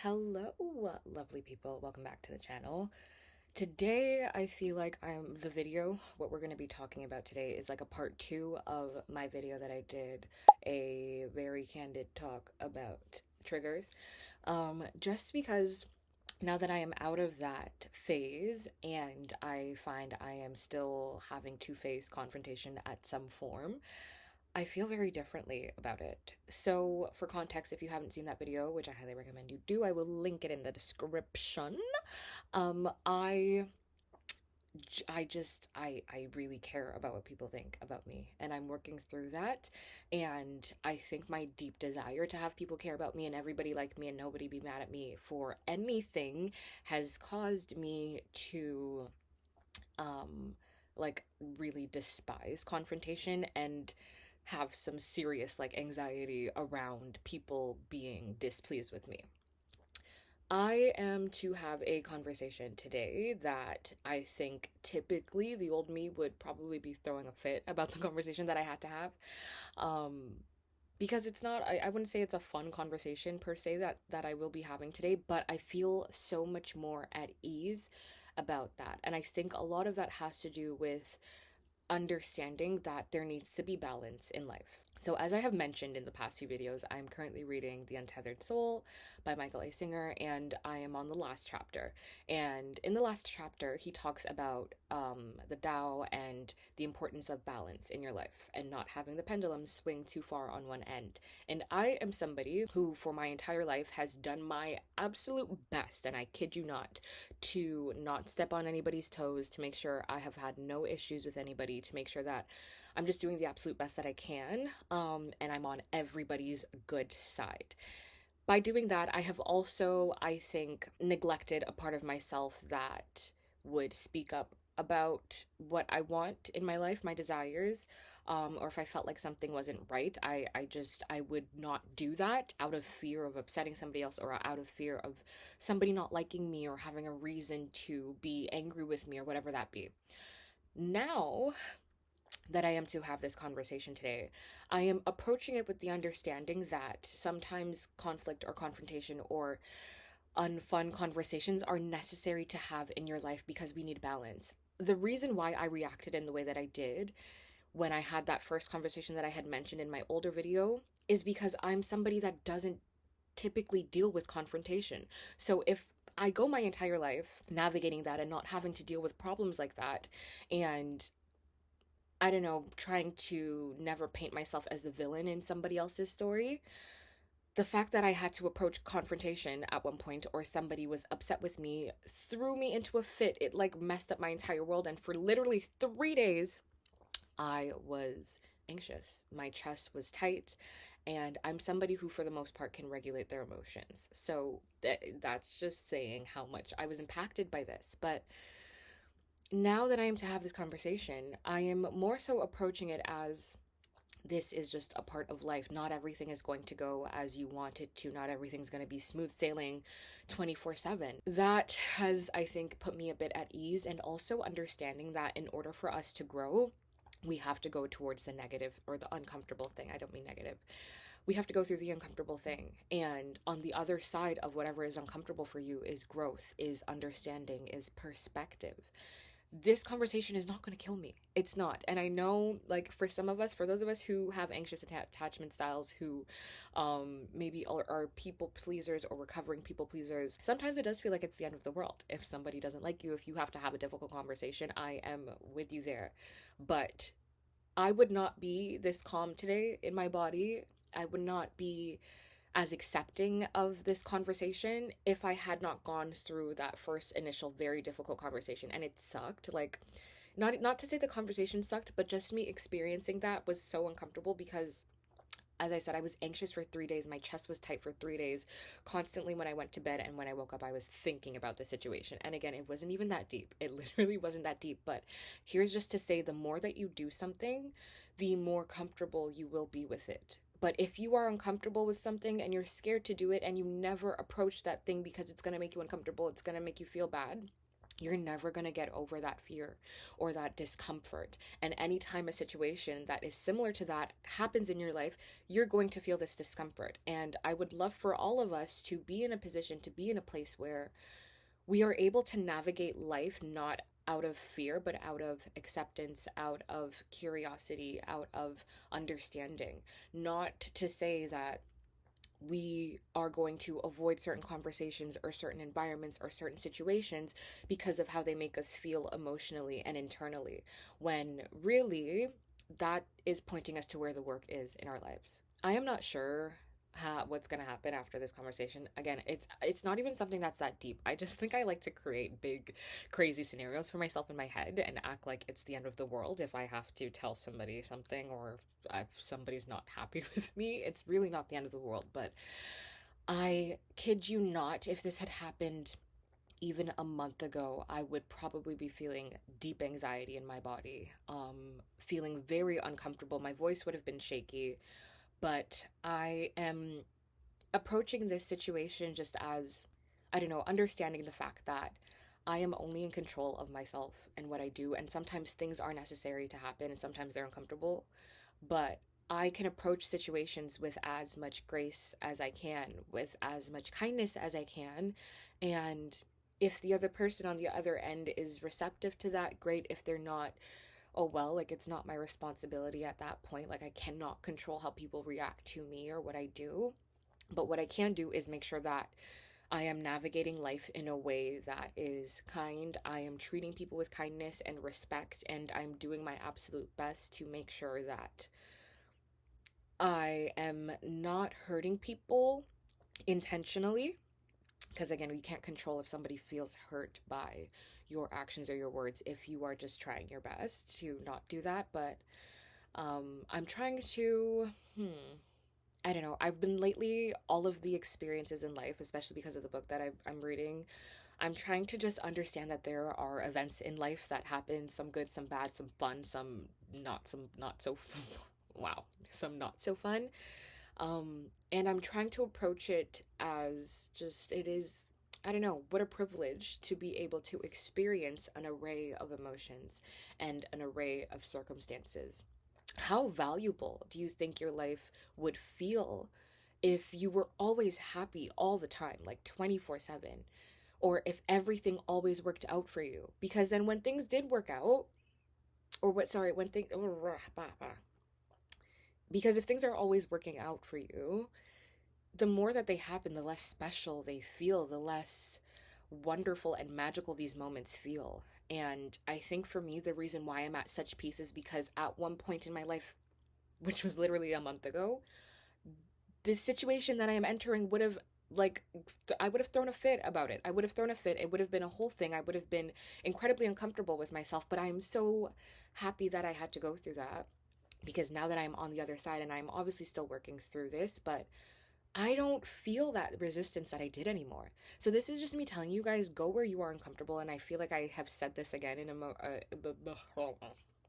Hello, lovely people. Welcome back to the channel. Today, I feel like what we're going to be talking about today is like a part two of my video that I did, a very candid talk about triggers. Just because now that I am out of that phase and I find I am still having to face confrontation at some form, I feel very differently about it. So, for context, if you haven't seen that video, which I highly recommend you do, I will link it in the description. Um, I I really care about what people think about me, and I'm working through that. And I think my deep desire to have people care about me and everybody like me and nobody be mad at me for anything has caused me to um like really despise confrontation and have some serious like anxiety around people being displeased with me. I am to have a conversation today that I think typically the old me would probably be throwing a fit about the conversation that I had to have. Um, because it's not, I wouldn't say it's a fun conversation per se that I will be having today, but I feel so much more at ease about that. And I think a lot of that has to do with understanding that there needs to be balance in life. So, as I have mentioned in the past few videos, I'm currently reading The Untethered Soul by Michael A. Singer, and I am on the last chapter. And in the last chapter, he talks about the Tao and the importance of balance in your life and not having the pendulum swing too far on one end. And I am somebody who, for my entire life, has done my absolute best, and I kid you not, to not step on anybody's toes, to make sure I have had no issues with anybody, to make sure that I'm just doing the absolute best that I can, and I'm on everybody's good side. By doing that, I have also, I think, neglected a part of myself that would speak up about what I want in my life, my desires, or if I felt like something wasn't right, I would not do that out of fear of upsetting somebody else or out of fear of somebody not liking me or having a reason to be angry with me or whatever that be. Now that I am to have this conversation today, I am approaching it with the understanding that sometimes conflict or confrontation or unfun conversations are necessary to have in your life because we need balance. The reason why I reacted in the way that I did when I had that first conversation that I had mentioned in my older video is because I'm somebody that doesn't typically deal with confrontation. So if I go my entire life navigating that and not having to deal with problems like that, and I don't know, trying to never paint myself as the villain in somebody else's story, the fact that I had to approach confrontation at one point or somebody was upset with me threw me into a fit. It like messed up my entire world. And for literally 3 days, I was anxious. My chest was tight. And I'm somebody who, for the most part, can regulate their emotions. So that's just saying how much I was impacted by this. But now that I am to have this conversation, I am more so approaching it as this is just a part of life. Not everything is going to go as you want it to. Not everything's going to be smooth sailing 24/7. That has, I think, put me a bit at ease, and also understanding that in order for us to grow, we have to go towards the negative or the uncomfortable thing. I don't mean negative. We have to go through the uncomfortable thing. And on the other side of whatever is uncomfortable for you is growth, is understanding, is perspective. This conversation is not going to kill me. It's not. And I know, like, for some of us, for those of us who have anxious attachment styles, who maybe are people pleasers or recovering people pleasers, sometimes it does feel like it's the end of the world. If somebody doesn't like you, if you have to have a difficult conversation, I am with you there. But I would not be this calm today in my body. I would not be as accepting of this conversation if I had not gone through that first initial very difficult conversation. And it sucked. Like, not to say the conversation sucked, but just me experiencing that was so uncomfortable because, as I said, I was anxious for 3 days. My chest was tight for 3 days. Constantly when I went to bed and when I woke up, I was thinking about the situation. And again, it wasn't even that deep. It literally wasn't that deep. But here's just to say, the more that you do something, the more comfortable you will be with it. But if you are uncomfortable with something and you're scared to do it and you never approach that thing because it's going to make you uncomfortable, it's going to make you feel bad, you're never going to get over that fear or that discomfort. And anytime a situation that is similar to that happens in your life, you're going to feel this discomfort. And I would love for all of us to be in a position, to be in a place where we are able to navigate life not out of fear, but out of acceptance, out of curiosity, out of understanding. Not to say that we are going to avoid certain conversations or certain environments or certain situations because of how they make us feel emotionally and internally, when really that is pointing us to where the work is in our lives. I am not sure what's going to happen after this conversation. Again, it's not even something that's that deep. I just think I like to create big crazy scenarios for myself in my head and act like it's the end of the world if I have to tell somebody something, or if somebody's not happy with me. It's really not the end of the world. But I kid you not, if this had happened even a month ago, I would probably be feeling deep anxiety in my body, feeling very uncomfortable. My voice would have been shaky, but I am approaching this situation just as, I don't know, understanding the fact that I am only in control of myself and what I do. And sometimes things are necessary to happen and sometimes they're uncomfortable. But I can approach situations with as much grace as I can, with as much kindness as I can. And if the other person on the other end is receptive to that, great. If they're not, oh well, like it's not my responsibility at that point. Like I cannot control how people react to me or what I do. But what I can do is make sure that I am navigating life in a way that is kind. I am treating people with kindness and respect, and I'm doing my absolute best to make sure that I am not hurting people intentionally. Because again, we can't control if somebody feels hurt by your actions or your words if you are just trying your best to not do that. But I'm trying to, I don't know. I've been lately, all of the experiences in life, especially because of the book that I'm reading, I'm trying to just understand that there are events in life that happen, some good, some bad, some fun, some not so, wow, some not so fun. And I'm trying to approach it as just, it is, I don't know, what a privilege to be able to experience an array of emotions and an array of circumstances. How valuable do you think your life would feel if you were always happy all the time, like 24/7? Or if everything always worked out for you? Because then when things did work out, or what, sorry, when things, because if things are always working out for you, the more that they happen, the less special they feel, the less wonderful and magical these moments feel. And I think for me, the reason why I'm at such peace is because at one point in my life, which was literally a month ago, this situation that I am entering would have, like, I would have thrown a fit about it. I would have thrown a fit. It would have been a whole thing. I would have been incredibly uncomfortable with myself. But I am so happy that I had to go through that, because now that I'm on the other side, and I'm obviously still working through this, but I don't feel that resistance that I did anymore. So this is just me telling you guys, go where you are uncomfortable. And I feel like I have said this again in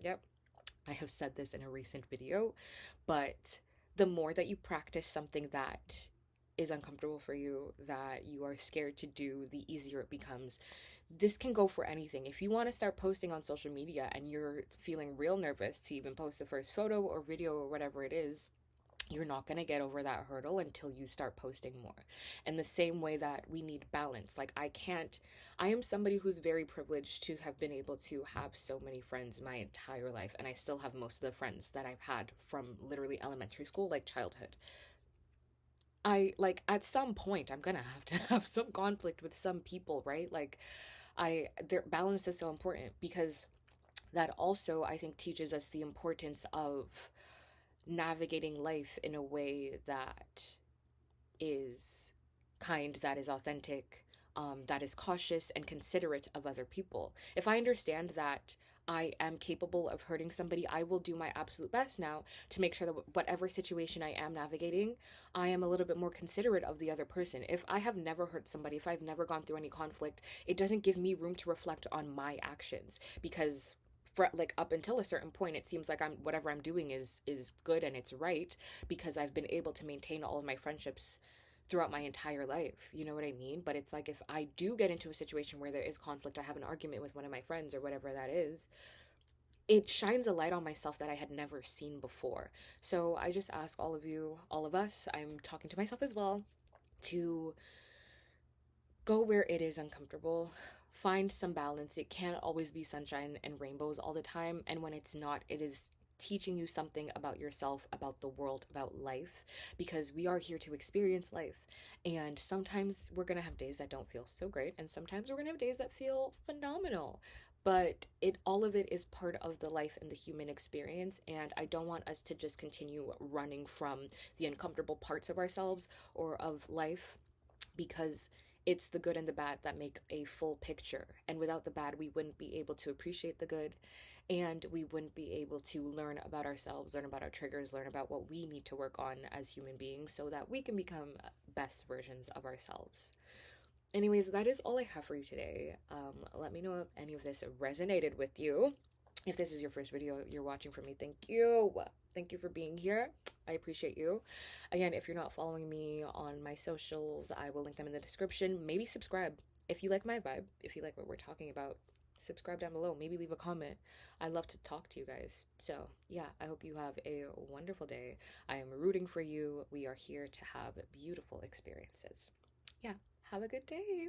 yep, I have said this in a recent video, but the more that you practice something that is uncomfortable for you, that you are scared to do, the easier it becomes. This can go for anything. If you want to start posting on social media and you're feeling real nervous to even post the first photo or video or whatever it is, you're not going to get over that hurdle until you start posting more. And the same way that we need balance. Like I am somebody who's very privileged to have been able to have so many friends my entire life. And I still have most of the friends that I've had from literally elementary school, like childhood. I like at some point I'm gonna have to have some conflict with some people, right? Like their balance is so important, because that also I think teaches us the importance of navigating life in a way that is kind, that is authentic, that is cautious and considerate of other people. If I understand that I am capable of hurting somebody, I will do my absolute best now to make sure that whatever situation I am navigating, I am a little bit more considerate of the other person. If I have never hurt somebody, if I've never gone through any conflict, it doesn't give me room to reflect on my actions, because for like up until a certain point it seems like I'm whatever I'm doing is good and it's right, because I've been able to maintain all of my friendships throughout my entire life. You know what I mean? But it's like if I do get into a situation where there is conflict, I have an argument with one of my friends or whatever that is, it shines a light on myself that I had never seen before. So I just ask all of you, all of us, I'm talking to myself as well, to go where it is uncomfortable. Find some balance. It can't always be sunshine and rainbows all the time. And when it's not, it is teaching you something about yourself, about the world, about life, because we are here to experience life. And sometimes we're going to have days that don't feel so great, and sometimes we're going to have days that feel phenomenal. But all of it is part of the life and the human experience, and I don't want us to just continue running from the uncomfortable parts of ourselves or of life, because it's the good and the bad that make a full picture. And without the bad, we wouldn't be able to appreciate the good, and we wouldn't be able to learn about ourselves, learn about our triggers, learn about what we need to work on as human beings so that we can become best versions of ourselves. Anyways, that is all I have for you today. Let me know if any of this resonated with you. If this is your first video you're watching from me, thank you. Thank you for being here. I appreciate you. Again, if you're not following me on my socials, I will link them in the description. Maybe subscribe. If you like my vibe, if you like what we're talking about, subscribe down below. Maybe leave a comment. I love to talk to you guys. So, yeah, I hope you have a wonderful day. I am rooting for you. We are here to have beautiful experiences. Yeah, have a good day.